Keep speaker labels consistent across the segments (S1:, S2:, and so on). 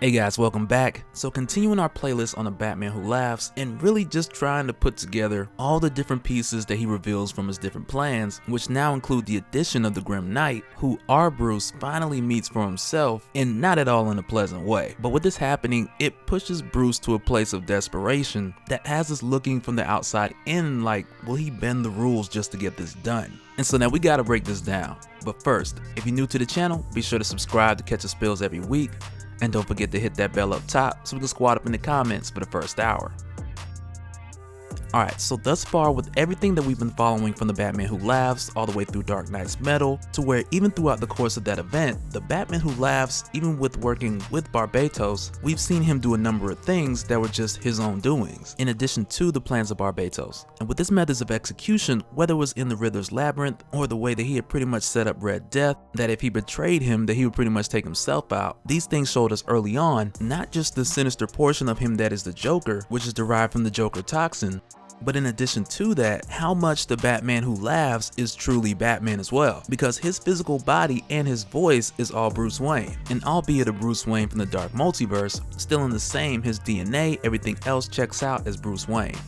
S1: Hey guys, welcome back. So continuing our playlist on the Batman Who Laughs and really just trying to put together all the different pieces that he reveals from his different plans, which now include the addition of the Grim Knight, who our Bruce finally meets for himself, and not at all in a pleasant way. But with this happening, it pushes Bruce to a place of desperation that has us looking from the outside in like, will he bend the rules just to get this done? And so now we gotta break this down. But first, if you're new to the channel, be sure to subscribe to catch the spills every week. And don't forget to hit that bell up top so we can squad up in the comments for the first hour. Alright, so thus far with everything that we've been following from the Batman Who Laughs all the way through Dark Knight's Metal, to where even throughout the course of that event, the Batman Who Laughs, even with working with Barbatos, we've seen him do a number of things that were just his own doings, in addition to the plans of Barbatos. And with his methods of execution, whether it was in the Riddler's Labyrinth, or the way that he had pretty much set up Red Death, that if he betrayed him, that he would pretty much take himself out, these things showed us early on, not just the sinister portion of him that is the Joker, which is derived from the Joker toxin, but in addition to that, how much the Batman Who Laughs is truly Batman as well, because his physical body and his voice is all Bruce Wayne, and albeit a Bruce Wayne from the Dark Multiverse, still in the same, his DNA, everything else checks out as Bruce Wayne.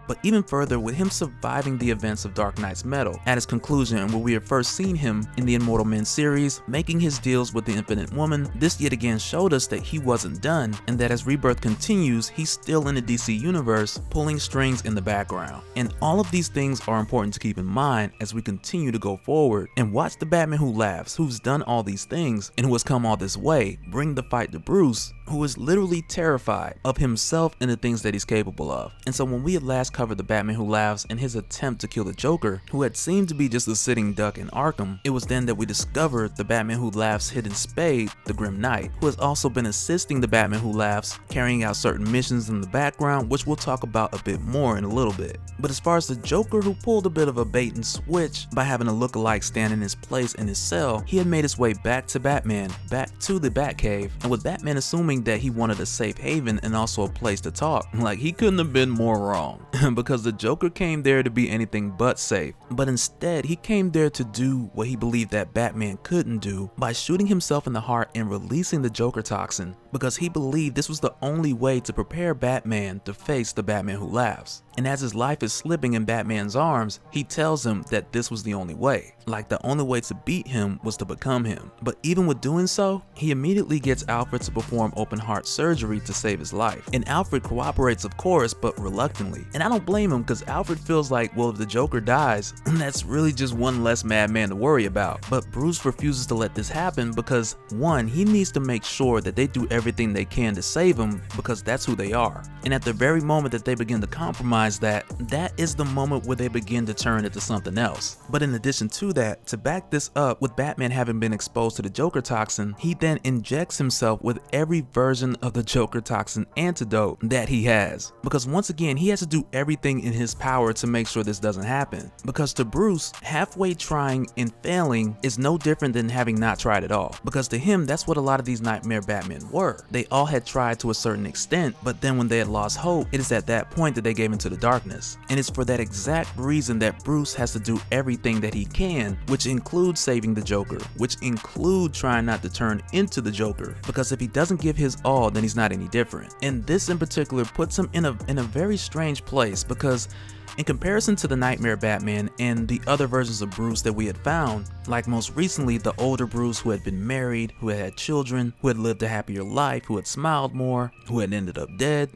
S1: But even further, with him surviving the events of Dark Knight's Metal, at its conclusion where we have first seen him in the Immortal Men series, making his deals with the Infinite Woman, this yet again showed us that he wasn't done, and that as Rebirth continues, he's still in the DC universe, pulling strings in the background. And all of these things are important to keep in mind as we continue to go forward, and watch the Batman Who Laughs, who's done all these things, and who has come all this way, bring the fight to Bruce, who is literally terrified of himself and the things that he's capable of. And so when we had last covered the Batman Who Laughs and his attempt to kill the Joker, who had seemed to be just a sitting duck in Arkham, it was then that we discovered the Batman Who Laughs' hidden spade, the Grim Knight, who has also been assisting the Batman Who Laughs, carrying out certain missions in the background, which we'll talk about a bit more in a little bit. But as far as the Joker, who pulled a bit of a bait and switch by having a lookalike stand in his place in his cell, he had made his way back to Batman, back to the Batcave, and with Batman assuming that he wanted a safe haven and also a place to talk, like he couldn't have been more wrong. Because the Joker came there to be anything but safe, but instead he came there to do what he believed that Batman couldn't do by shooting himself in the heart and releasing the Joker toxin, because he believed this was the only way to prepare Batman to face the Batman Who Laughs. And as his life is slipping in Batman's arms, he tells him that this was the only way, like the only way to beat him was to become him. But even with doing so, he immediately gets Alfred to perform open heart surgery to save his life, and Alfred cooperates of course, but reluctantly. And I don't blame him, because Alfred feels like, well, if the Joker dies, that's really just one less madman to worry about. But Bruce refuses to let this happen because, one, he needs to make sure that they do everything they can to save him, because that's who they are. And at the very moment that they begin to compromise that is the moment where they begin to turn into something else. But in addition to that, to back this up, with Batman having been exposed to the Joker toxin, he then injects himself with every version of the Joker toxin antidote that he has. Because once again, he has to do everything in his power to make sure this doesn't happen. Because to Bruce, halfway trying and failing is no different than having not tried at all. Because to him, that's what a lot of these Nightmare Batmen were. They all had tried to a certain extent, but then when they had lost hope, it is at that point that they gave into the darkness. And it's for that exact reason that Bruce has to do everything that he can, which includes saving the Joker, which include trying not to turn into the Joker, because if he doesn't give his all, then he's not any different. And this in particular puts him in a very strange place, because in comparison to the Nightmare Batman and the other versions of Bruce that we had found, like most recently the older Bruce who had been married, who had children, who had lived a happier life, who had smiled more, who had ended up dead,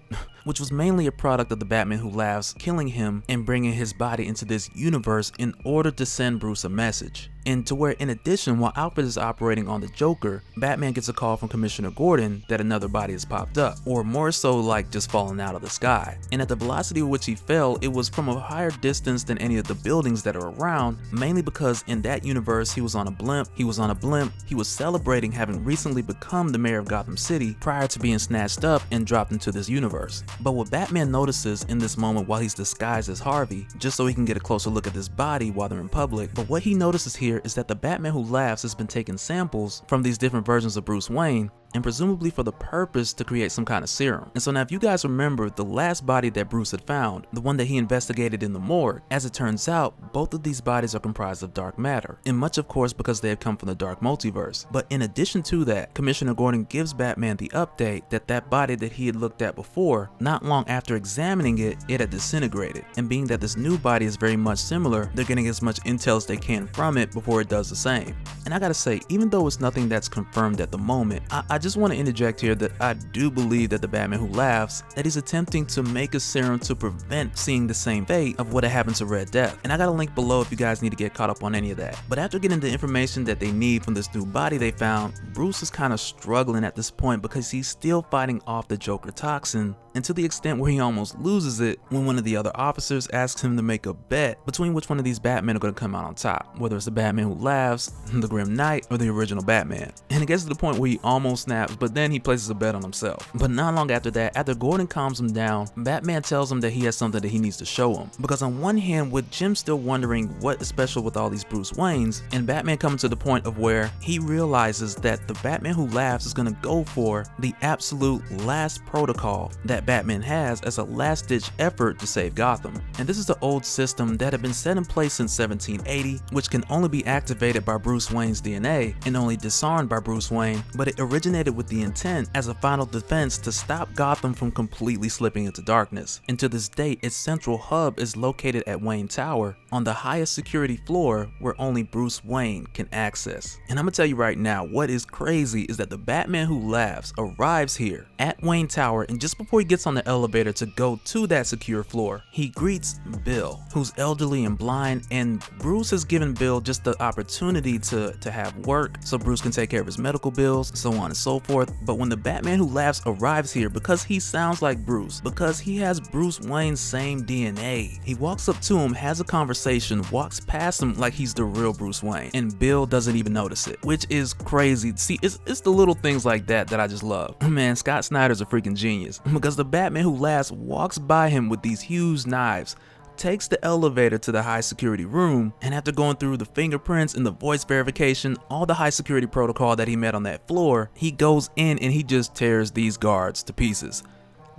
S1: which was mainly a product of the Batman Who Laughs killing him and bringing his body into this universe in order to send Bruce a message. And to where, in addition, while Alfred is operating on the Joker, Batman gets a call from Commissioner Gordon that another body has popped up, or more so like just fallen out of the sky. And at the velocity with which he fell, it was from a higher distance than any of the buildings that are around, mainly because in that universe he was on a blimp, he was celebrating having recently become the mayor of Gotham City prior to being snatched up and dropped into this universe. But what Batman notices in this moment while he's disguised as Harvey, just so he can get a closer look at this body while they're in public, but what he notices here is that the Batman Who Laughs has been taking samples from these different versions of Bruce Wayne and presumably for the purpose to create some kind of serum. And so now if you guys remember the last body that Bruce had found, the one that he investigated in the morgue, as it turns out, both of these bodies are comprised of dark matter, and much of course because they have come from the dark multiverse. But in addition to that, Commissioner Gordon gives Batman the update that that body that he had looked at before, not long after examining it, it had disintegrated. And being that this new body is very much similar, they're getting as much intel as they can from it before it does the same. And I gotta say, even though it's nothing that's confirmed at the moment, I just want to interject here that I do believe that the Batman Who Laughs, that he's attempting to make a serum to prevent seeing the same fate of what had happened to Red Death. And I got a link below if you guys need to get caught up on any of that. But after getting the information that they need from this new body they found, Bruce is kind of struggling at this point because he's still fighting off the Joker toxin, and to the extent where he almost loses it when one of the other officers asks him to make a bet between which one of these Batmen are going to come out on top, whether it's the Batman Who Laughs, the Grim Knight, or the original Batman. And it gets to the point where he almost snaps, but then he places a bet on himself. But not long after that, after Gordon calms him down, Batman tells him that he has something that he needs to show him. Because on one hand, with Jim still wondering what is special with all these Bruce Waynes, and Batman coming to the point of where he realizes that the Batman Who Laughs is going to go for the absolute last protocol that Batman has as a last-ditch effort to save Gotham. And this is the old system that had been set in place since 1780, which can only be activated by Bruce Wayne's DNA and only disarmed by Bruce Wayne, but it originated with the intent as a final defense to stop Gotham from completely slipping into darkness. And to this day, its central hub is located at Wayne Tower on the highest security floor where only Bruce Wayne can access. And I'm gonna tell you right now, what is crazy is that the Batman Who Laughs arrives here at Wayne Tower, and just before he gets on the elevator to go to that secure floor, he greets Bill, who's elderly and blind, and Bruce has given Bill just the opportunity to have work so Bruce can take care of his medical bills, so on and so forth. But when the Batman Who Laughs arrives here, because he sounds like Bruce, because he has Bruce Wayne's same DNA, he walks up to him, has a conversation, walks past him like he's the real Bruce Wayne, and Bill doesn't even notice it, which is crazy. See, it's the little things like that that I just love. Man, Scott Snyder's a freaking genius, because the Batman Who Laughs walks by him with these huge knives, takes the elevator to the high security room, and after going through the fingerprints and the voice verification, all the high security protocol that he met on that floor, he goes in and he just tears these guards to pieces.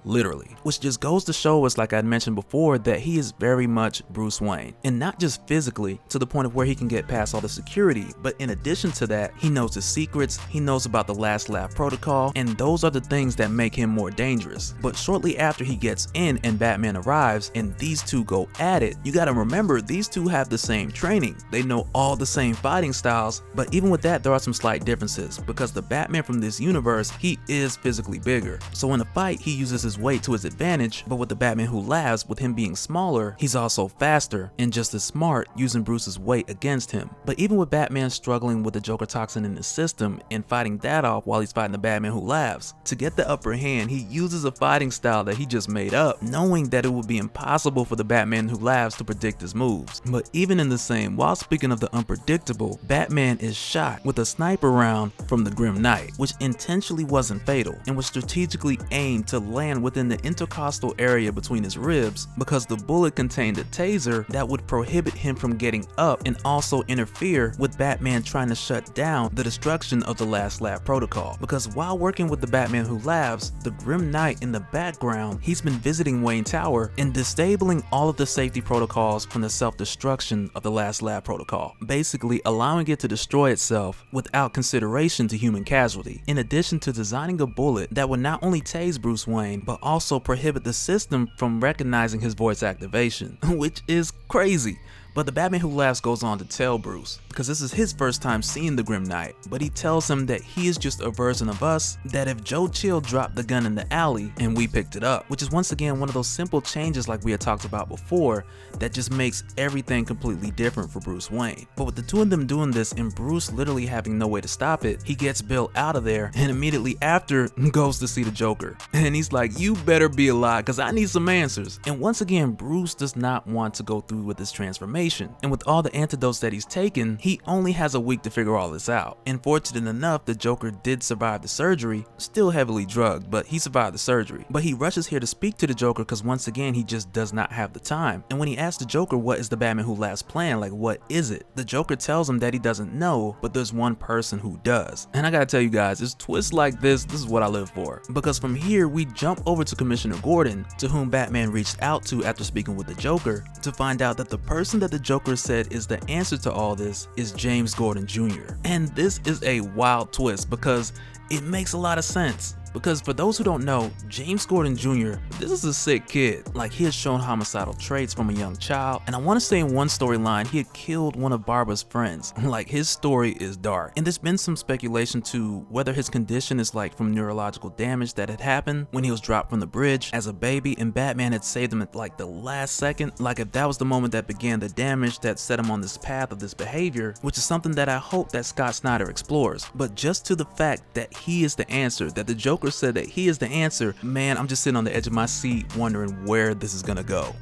S1: Literally. Which just goes to show us, like I mentioned before, that he is very much Bruce Wayne. And not just physically, to the point of where he can get past all the security, but in addition to that, he knows his secrets, he knows about the last laugh protocol, and those are the things that make him more dangerous. But shortly after he gets in and Batman arrives and these two go at it, you gotta remember these two have the same training. They know all the same fighting styles, but even with that, there are some slight differences, because the Batman from this universe, he is physically bigger. So in a fight, he uses his weight to his advantage, but with the Batman Who Laughs, with him being smaller, he's also faster and just as smart, using Bruce's weight against him. But even with Batman struggling with the Joker toxin in his system and fighting that off while he's fighting the Batman Who Laughs, to get the upper hand, he uses a fighting style that he just made up, knowing that it would be impossible for the Batman Who Laughs to predict his moves. But even in the same, while speaking of the unpredictable, Batman is shot with a sniper round from the Grim Knight, which intentionally wasn't fatal and was strategically aimed to land within the intercostal area between his ribs, because the bullet contained a taser that would prohibit him from getting up and also interfere with Batman trying to shut down the destruction of the last laugh protocol. Because while working with the Batman Who Laughs, the Grim Knight in the background, he's been visiting Wayne Tower and disabling all of the safety protocols from the self-destruction of the last laugh protocol, basically allowing it to destroy itself without consideration to human casualty, in addition to designing a bullet that would not only tase Bruce Wayne, but also prohibit the system from recognizing his voice activation, which is crazy. But the Batman Who Laughs goes on to tell Bruce, because this is his first time seeing the Grim Knight, but he tells him that he is just a version of us, that if Joe Chill dropped the gun in the alley and we picked it up, which is once again one of those simple changes like we had talked about before that just makes everything completely different for Bruce Wayne. But with the two of them doing this and Bruce literally having no way to stop it, he gets Bill out of there and immediately after goes to see the Joker. And he's like, you better be alive because I need some answers. And once again, Bruce does not want to go through with this transformation, information, and with all the antidotes that he's taken, he only has a week to figure all this out. And fortunate enough, the Joker did survive the surgery, still heavily drugged, but he survived the surgery. But he rushes here to speak to the Joker because once again, he just does not have the time. And when he asks the Joker what is the Batman Who Laughs plan, like what is it? The Joker tells him that he doesn't know, but there's one person who does. And I gotta tell you guys, it's twists like this is what I live for. Because from here, we jump over to Commissioner Gordon, to whom Batman reached out to after speaking with the Joker, to find out that the person that the Joker said is the answer to all this is James Gordon Jr. And this is a wild twist because it makes a lot of sense. Because for those who don't know, James Gordon Jr., this is a sick kid. Like, he has shown homicidal traits from a young child, and I want to say in one storyline, he had killed one of Barbara's friends. Like, his story is dark. And there's been some speculation to whether his condition is like from neurological damage that had happened when he was dropped from the bridge as a baby and Batman had saved him at like the last second. Like, if that was the moment that began the damage that set him on this path of this behavior, which is something that I hope that Scott Snyder explores. But just to the fact that he is the answer, that the Joker said that he is the answer, man, I'm just sitting on the edge of my seat wondering where this is gonna go.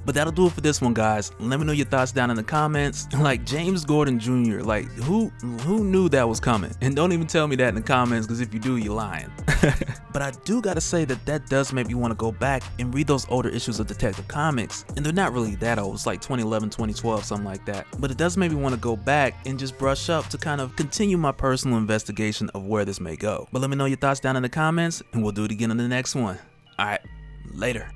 S1: But that'll do it for this one, guys. Let me know your thoughts down in the comments. Like, James Gordon Jr., like, who knew that was coming? And don't even tell me that in the comments, because if you do, you're lying. But I do gotta say that does make me want to go back and read those older issues of Detective Comics. And they're not really that old. It's like 2011, 2012, something like that. But it does make me want to go back and just brush up to kind of continue my personal investigation of where this may go. But let me know your thoughts down in the comments, and we'll do it again in the next one. Alright, later.